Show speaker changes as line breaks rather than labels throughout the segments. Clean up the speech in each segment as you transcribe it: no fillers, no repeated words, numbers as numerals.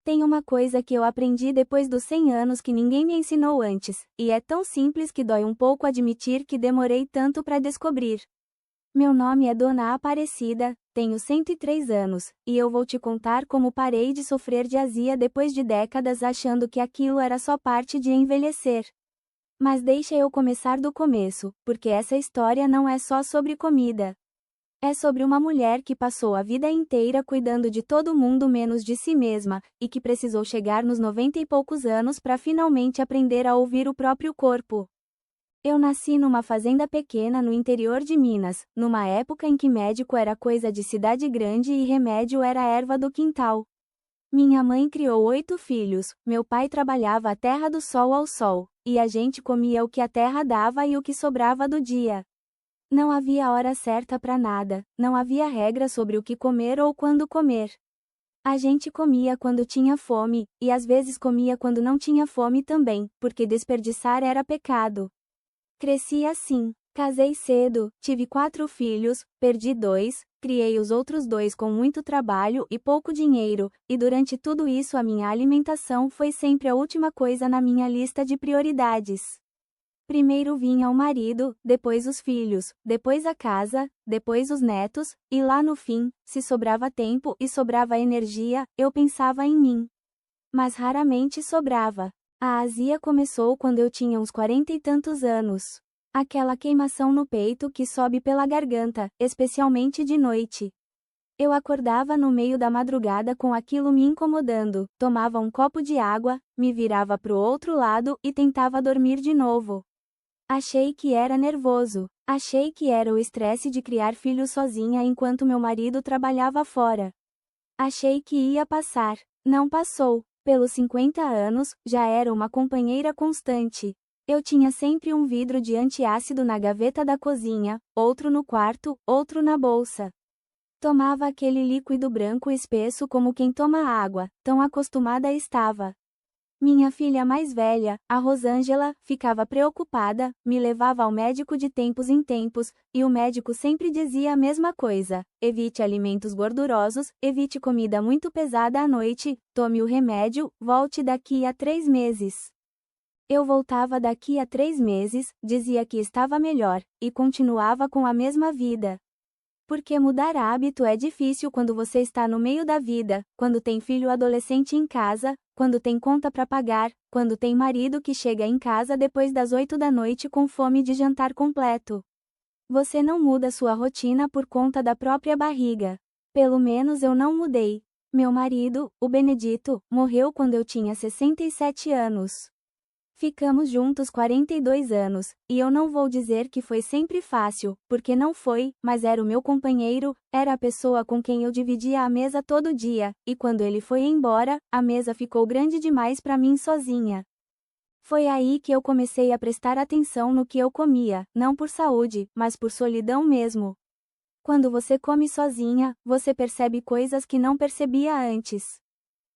Tem uma coisa que eu aprendi depois dos 100 anos que ninguém me ensinou antes, e é tão simples que dói um pouco admitir que demorei tanto para descobrir. Meu nome é Dona Aparecida, tenho 103 anos, e eu vou te contar como parei de sofrer de azia depois de décadas achando que aquilo era só parte de envelhecer. Mas deixa eu começar do começo, porque essa história não é só sobre comida. É sobre uma mulher que passou a vida inteira cuidando de todo mundo menos de si mesma, e que precisou chegar nos 90 e poucos anos para finalmente aprender a ouvir o próprio corpo. Eu nasci numa fazenda pequena no interior de Minas, numa época em que médico era coisa de cidade grande e remédio era erva do quintal. Minha mãe criou 8 filhos, meu pai trabalhava a terra do sol ao sol, e a gente comia o que a terra dava e o que sobrava do dia. Não havia hora certa para nada, não havia regra sobre o que comer ou quando comer. A gente comia quando tinha fome, e às vezes comia quando não tinha fome também, porque desperdiçar era pecado. Cresci assim, casei cedo, tive 4 filhos, perdi 2, criei os outros 2 com muito trabalho e pouco dinheiro, e durante tudo isso a minha alimentação foi sempre a última coisa na minha lista de prioridades. Primeiro vinha o marido, depois os filhos, depois a casa, depois os netos, e lá no fim, se sobrava tempo e sobrava energia, eu pensava em mim. Mas raramente sobrava. A azia começou quando eu tinha uns 40 e tantos anos. Aquela queimação no peito que sobe pela garganta, especialmente de noite. Eu acordava no meio da madrugada com aquilo me incomodando, tomava um copo de água, me virava pro outro lado e tentava dormir de novo. Achei que era nervoso. Achei que era o estresse de criar filhos sozinha enquanto meu marido trabalhava fora. Achei que ia passar. Não passou. Pelos 50 anos, já era uma companheira constante. Eu tinha sempre um vidro de antiácido na gaveta da cozinha, outro no quarto, outro na bolsa. Tomava aquele líquido branco espesso como quem toma água, tão acostumada estava. Minha filha mais velha, a Rosângela, ficava preocupada, me levava ao médico de tempos em tempos, e o médico sempre dizia a mesma coisa: evite alimentos gordurosos, evite comida muito pesada à noite, tome o remédio, volte daqui a 3 meses. Eu voltava daqui a 3 meses, dizia que estava melhor, e continuava com a mesma vida. Porque mudar hábito é difícil quando você está no meio da vida, quando tem filho adolescente em casa, quando tem conta para pagar, quando tem marido que chega em casa depois das 8 da noite com fome de jantar completo. Você não muda sua rotina por conta da própria barriga. Pelo menos eu não mudei. Meu marido, o Benedito, morreu quando eu tinha 67 anos. Ficamos juntos 42 anos, e eu não vou dizer que foi sempre fácil, porque não foi, mas era o meu companheiro, era a pessoa com quem eu dividia a mesa todo dia, e quando ele foi embora, a mesa ficou grande demais para mim sozinha. Foi aí que eu comecei a prestar atenção no que eu comia, não por saúde, mas por solidão mesmo. Quando você come sozinha, você percebe coisas que não percebia antes.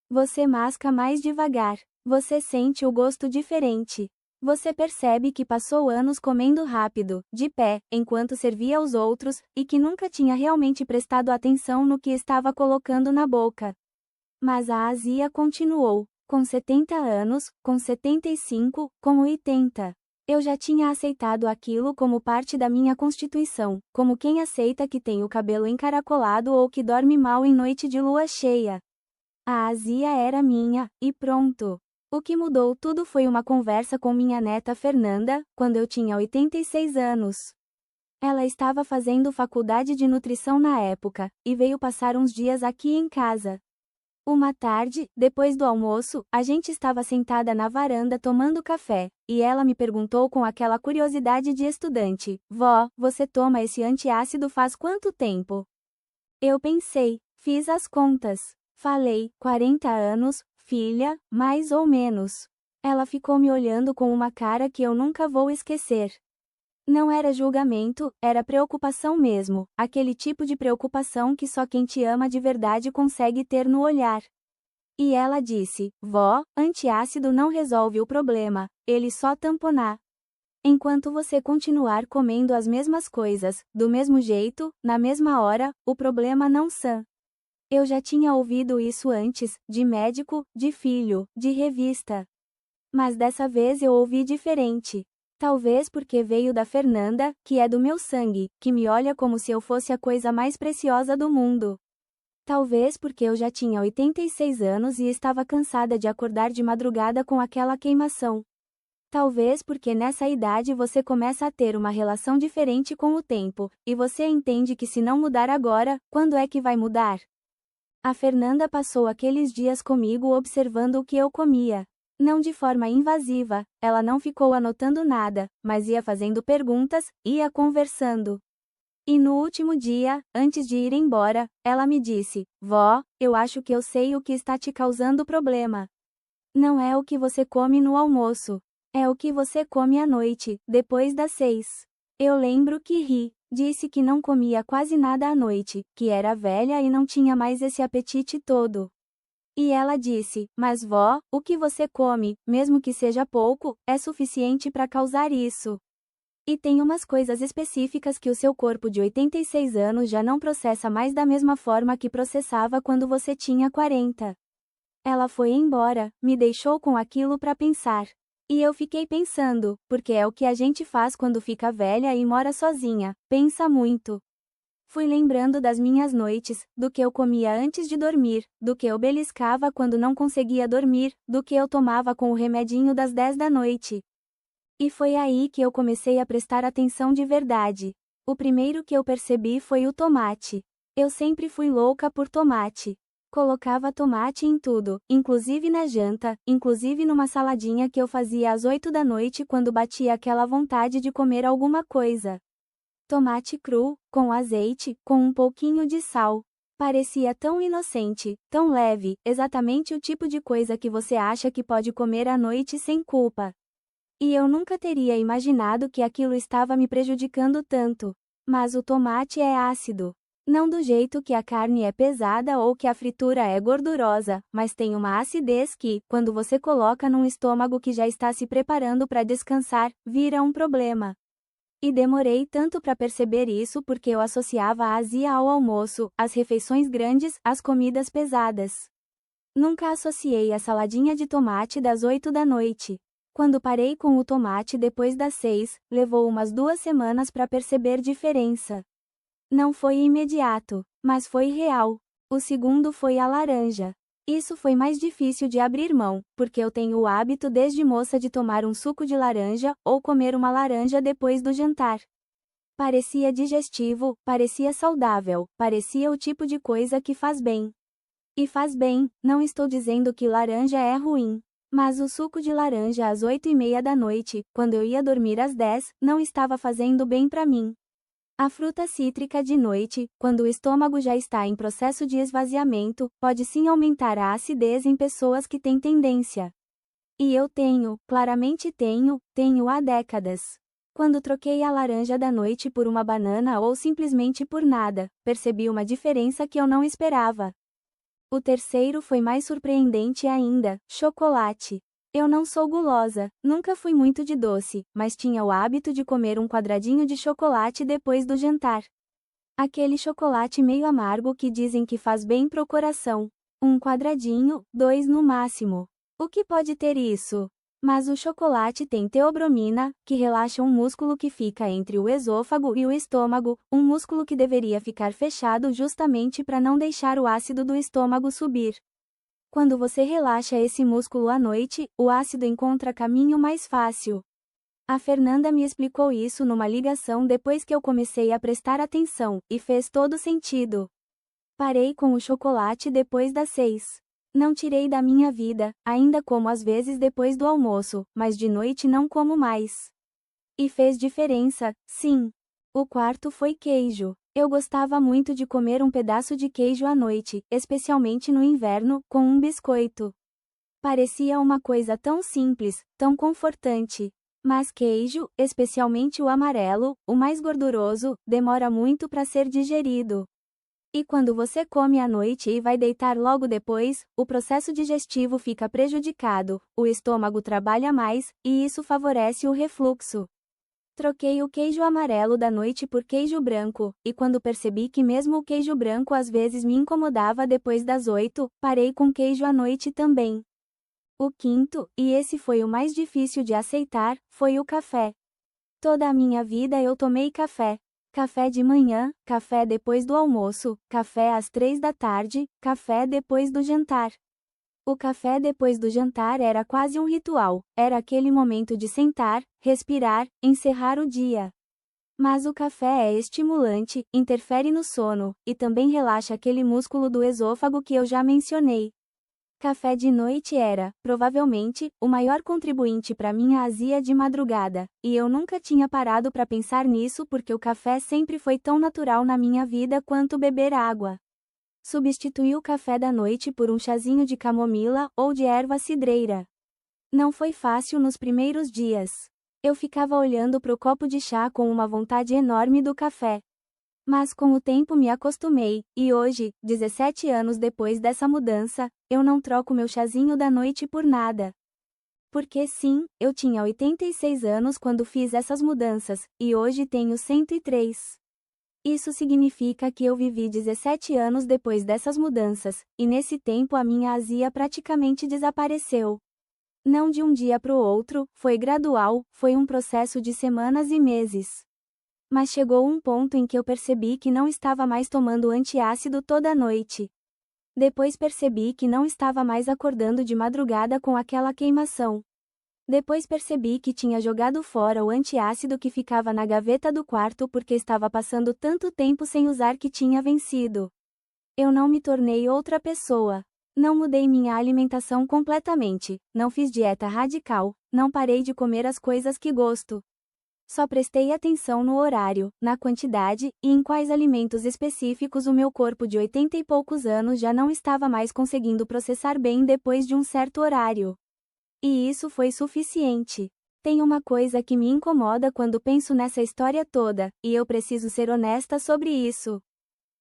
Você masca mais devagar. Você sente o gosto diferente. Você percebe que passou anos comendo rápido, de pé, enquanto servia aos outros, e que nunca tinha realmente prestado atenção no que estava colocando na boca. Mas a azia continuou. Com 70 anos, com 75, com 80. Eu já tinha aceitado aquilo como parte da minha constituição, como quem aceita que tem o cabelo encaracolado ou que dorme mal em noite de lua cheia. A azia era minha, e pronto. O que mudou tudo foi uma conversa com minha neta Fernanda, quando eu tinha 86 anos. Ela estava fazendo faculdade de nutrição na época, e veio passar uns dias aqui em casa. Uma tarde, depois do almoço, a gente estava sentada na varanda tomando café, e ela me perguntou com aquela curiosidade de estudante: Vó, você toma esse antiácido faz quanto tempo? Eu pensei, fiz as contas. Falei, 40 anos, filha, mais ou menos. Ela ficou me olhando com uma cara que eu nunca vou esquecer. Não era julgamento, era preocupação mesmo, aquele tipo de preocupação que só quem te ama de verdade consegue ter no olhar. E ela disse: Vó, antiácido não resolve o problema, ele só tampona. Enquanto você continuar comendo as mesmas coisas, do mesmo jeito, na mesma hora, o problema não sã. Eu já tinha ouvido isso antes, de médico, de filho, de revista. Mas dessa vez eu ouvi diferente. Talvez porque veio da Fernanda, que é do meu sangue, que me olha como se eu fosse a coisa mais preciosa do mundo. Talvez porque eu já tinha 86 anos e estava cansada de acordar de madrugada com aquela queimação. Talvez porque nessa idade você começa a ter uma relação diferente com o tempo, e você entende que se não mudar agora, quando é que vai mudar? A Fernanda passou aqueles dias comigo observando o que eu comia. Não de forma invasiva, ela não ficou anotando nada, mas ia fazendo perguntas, ia conversando. E no último dia, antes de ir embora, ela me disse: Vó, eu acho que eu sei o que está te causando problema. Não é o que você come no almoço. É o que você come à noite, depois das 6. Eu lembro que ri. Disse que não comia quase nada à noite, que era velha e não tinha mais esse apetite todo. E ela disse: Mas vó, o que você come, mesmo que seja pouco, é suficiente para causar isso. E tem umas coisas específicas que o seu corpo de 86 anos já não processa mais da mesma forma que processava quando você tinha 40. Ela foi embora, me deixou com aquilo para pensar. E eu fiquei pensando, porque é o que a gente faz quando fica velha e mora sozinha, pensa muito. Fui lembrando das minhas noites, do que eu comia antes de dormir, do que eu beliscava quando não conseguia dormir, do que eu tomava com o remedinho das 10 da noite. E foi aí que eu comecei a prestar atenção de verdade. O primeiro que eu percebi foi o tomate. Eu sempre fui louca por tomate. Colocava tomate em tudo, inclusive na janta, inclusive numa saladinha que eu fazia às 8 da noite quando batia aquela vontade de comer alguma coisa. Tomate cru, com azeite, com um pouquinho de sal. Parecia tão inocente, tão leve, exatamente o tipo de coisa que você acha que pode comer à noite sem culpa. E eu nunca teria imaginado que aquilo estava me prejudicando tanto. Mas o tomate é ácido. Não do jeito que a carne é pesada ou que a fritura é gordurosa, mas tem uma acidez que, quando você coloca num estômago que já está se preparando para descansar, vira um problema. E demorei tanto para perceber isso porque eu associava a azia ao almoço, às refeições grandes, às comidas pesadas. Nunca associei a saladinha de tomate das 8 da noite. Quando parei com o tomate depois das 6, levou umas 2 semanas para perceber diferença. Não foi imediato, mas foi real. O segundo foi a laranja. Isso foi mais difícil de abrir mão, porque eu tenho o hábito desde moça de tomar um suco de laranja ou comer uma laranja depois do jantar. Parecia digestivo, parecia saudável, parecia o tipo de coisa que faz bem. E faz bem, não estou dizendo que laranja é ruim. Mas o suco de laranja às 8:30 da noite, quando eu ia dormir às 10, não estava fazendo bem para mim. A fruta cítrica de noite, quando o estômago já está em processo de esvaziamento, pode sim aumentar a acidez em pessoas que têm tendência. E eu tenho, claramente tenho há décadas. Quando troquei a laranja da noite por uma banana ou simplesmente por nada, percebi uma diferença que eu não esperava. O terceiro foi mais surpreendente ainda: chocolate. Eu não sou gulosa, nunca fui muito de doce, mas tinha o hábito de comer um quadradinho de chocolate depois do jantar. Aquele chocolate meio amargo que dizem que faz bem pro coração. Um quadradinho, 2 no máximo. O que pode ter isso? Mas o chocolate tem teobromina, que relaxa um músculo que fica entre o esôfago e o estômago, um músculo que deveria ficar fechado justamente para não deixar o ácido do estômago subir. Quando você relaxa esse músculo à noite, o ácido encontra caminho mais fácil. A Fernanda me explicou isso numa ligação depois que eu comecei a prestar atenção, e fez todo sentido. Parei com o chocolate depois das 6. Não tirei da minha vida, ainda como às vezes depois do almoço, mas de noite não como mais. E fez diferença, sim. O quarto foi queijo. Eu gostava muito de comer um pedaço de queijo à noite, especialmente no inverno, com um biscoito. Parecia uma coisa tão simples, tão confortante. Mas queijo, especialmente o amarelo, o mais gorduroso, demora muito para ser digerido. E quando você come à noite e vai deitar logo depois, o processo digestivo fica prejudicado, o estômago trabalha mais, e isso favorece o refluxo. Troquei o queijo amarelo da noite por queijo branco, e quando percebi que mesmo o queijo branco às vezes me incomodava depois das 8, parei com queijo à noite também. O quinto, e esse foi o mais difícil de aceitar, foi o café. Toda a minha vida eu tomei café. Café de manhã, café depois do almoço, café às 3 da tarde, café depois do jantar. O café depois do jantar era quase um ritual, era aquele momento de sentar, respirar, encerrar o dia. Mas o café é estimulante, interfere no sono, e também relaxa aquele músculo do esôfago que eu já mencionei. Café de noite era, provavelmente, o maior contribuinte para minha azia de madrugada, e eu nunca tinha parado para pensar nisso porque o café sempre foi tão natural na minha vida quanto beber água. Substituí o café da noite por um chazinho de camomila ou de erva cidreira. Não foi fácil nos primeiros dias. Eu ficava olhando para o copo de chá com uma vontade enorme do café. Mas com o tempo me acostumei, e hoje, 17 anos depois dessa mudança, eu não troco meu chazinho da noite por nada. Porque sim, eu tinha 86 anos quando fiz essas mudanças, e hoje tenho 103. Isso significa que eu vivi 17 anos depois dessas mudanças, e nesse tempo a minha azia praticamente desapareceu. Não de um dia para o outro, foi gradual, foi um processo de semanas e meses. Mas chegou um ponto em que eu percebi que não estava mais tomando antiácido toda noite. Depois percebi que não estava mais acordando de madrugada com aquela queimação. Depois percebi que tinha jogado fora o antiácido que ficava na gaveta do quarto porque estava passando tanto tempo sem usar que tinha vencido. Eu não me tornei outra pessoa. Não mudei minha alimentação completamente, não fiz dieta radical, não parei de comer as coisas que gosto. Só prestei atenção no horário, na quantidade, e em quais alimentos específicos o meu corpo de 80 e poucos anos já não estava mais conseguindo processar bem depois de um certo horário. E isso foi suficiente. Tem uma coisa que me incomoda quando penso nessa história toda, e eu preciso ser honesta sobre isso.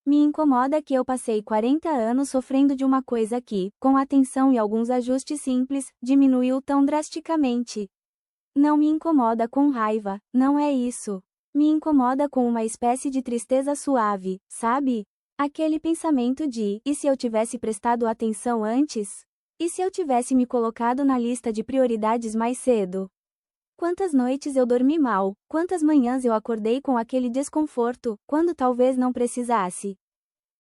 Me incomoda que eu passei 40 anos sofrendo de uma coisa que, com atenção e alguns ajustes simples, diminuiu tão drasticamente. Não me incomoda com raiva, não é isso. Me incomoda com uma espécie de tristeza suave, sabe? Aquele pensamento de, e se eu tivesse prestado atenção antes? E se eu tivesse me colocado na lista de prioridades mais cedo? Quantas noites eu dormi mal, quantas manhãs eu acordei com aquele desconforto, quando talvez não precisasse.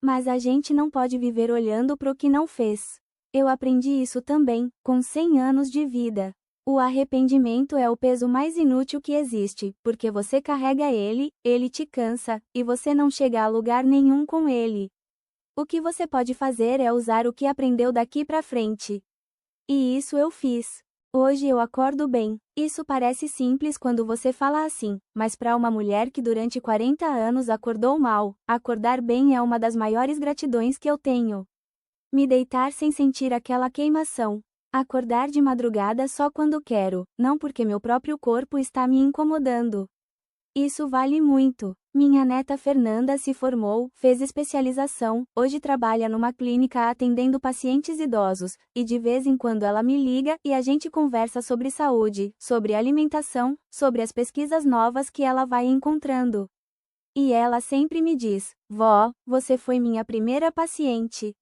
Mas a gente não pode viver olhando para o que não fez. Eu aprendi isso também, com 100 anos de vida. O arrependimento é o peso mais inútil que existe, porque você carrega ele te cansa, e você não chega a lugar nenhum com ele. O que você pode fazer é usar o que aprendeu daqui para frente. E isso eu fiz. Hoje eu acordo bem. Isso parece simples quando você fala assim, mas para uma mulher que durante 40 anos acordou mal, acordar bem é uma das maiores gratidões que eu tenho. Me deitar sem sentir aquela queimação. Acordar de madrugada só quando quero, não porque meu próprio corpo está me incomodando. Isso vale muito. Minha neta Fernanda se formou, fez especialização, hoje trabalha numa clínica atendendo pacientes idosos, e de vez em quando ela me liga e a gente conversa sobre saúde, sobre alimentação, sobre as pesquisas novas que ela vai encontrando. E ela sempre me diz: "Vó, você foi minha primeira paciente."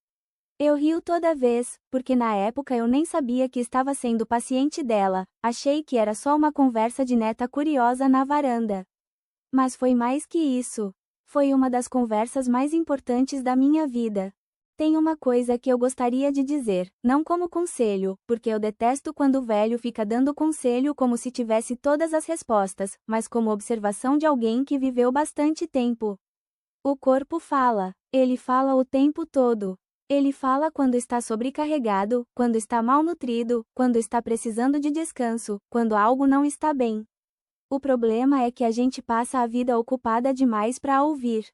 Eu rio toda vez, porque na época eu nem sabia que estava sendo paciente dela, achei que era só uma conversa de neta curiosa na varanda. Mas foi mais que isso. Foi uma das conversas mais importantes da minha vida. Tem uma coisa que eu gostaria de dizer, não como conselho, porque eu detesto quando o velho fica dando conselho como se tivesse todas as respostas, mas como observação de alguém que viveu bastante tempo. O corpo fala. Ele fala o tempo todo. Ele fala quando está sobrecarregado, quando está malnutrido, quando está precisando de descanso, quando algo não está bem. O problema é que a gente passa a vida ocupada demais para ouvir.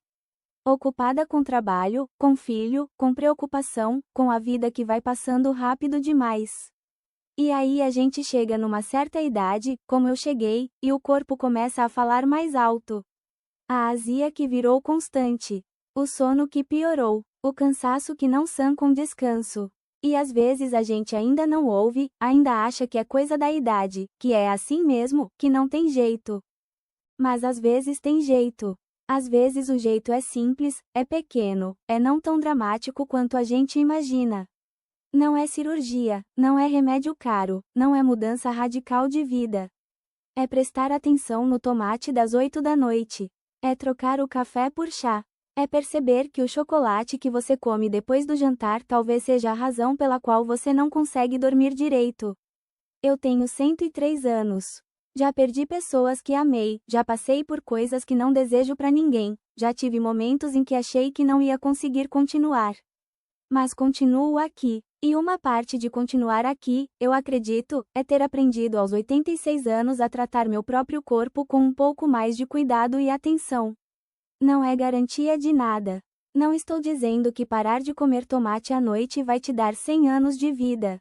Ocupada com trabalho, com filho, com preocupação, com a vida que vai passando rápido demais. E aí a gente chega numa certa idade, como eu cheguei, e o corpo começa a falar mais alto. A azia que virou constante. O sono que piorou. O cansaço que não sã com descanso. E às vezes a gente ainda não ouve, ainda acha que é coisa da idade, que é assim mesmo, que não tem jeito. Mas às vezes tem jeito. Às vezes o jeito é simples, é pequeno, é não tão dramático quanto a gente imagina. Não é cirurgia, não é remédio caro, não é mudança radical de vida. É prestar atenção no tomate das 8 da noite. É trocar o café por chá. É perceber que o chocolate que você come depois do jantar talvez seja a razão pela qual você não consegue dormir direito. Eu tenho 103 anos. Já perdi pessoas que amei, já passei por coisas que não desejo pra ninguém, já tive momentos em que achei que não ia conseguir continuar. Mas continuo aqui. E uma parte de continuar aqui, eu acredito, é ter aprendido aos 86 anos a tratar meu próprio corpo com um pouco mais de cuidado e atenção. Não é garantia de nada. Não estou dizendo que parar de comer tomate à noite vai te dar 100 anos de vida.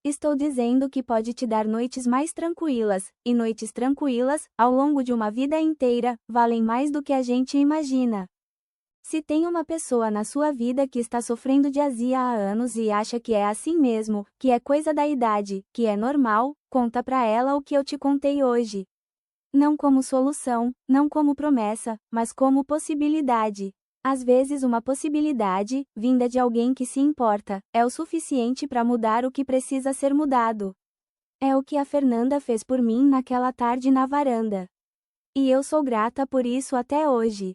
Estou dizendo que pode te dar noites mais tranquilas, e noites tranquilas, ao longo de uma vida inteira, valem mais do que a gente imagina. Se tem uma pessoa na sua vida que está sofrendo de azia há anos e acha que é assim mesmo, que é coisa da idade, que é normal, conta pra ela o que eu te contei hoje. Não como solução, não como promessa, mas como possibilidade. Às vezes uma possibilidade, vinda de alguém que se importa, é o suficiente para mudar o que precisa ser mudado. É o que a Fernanda fez por mim naquela tarde na varanda. E eu sou grata por isso até hoje.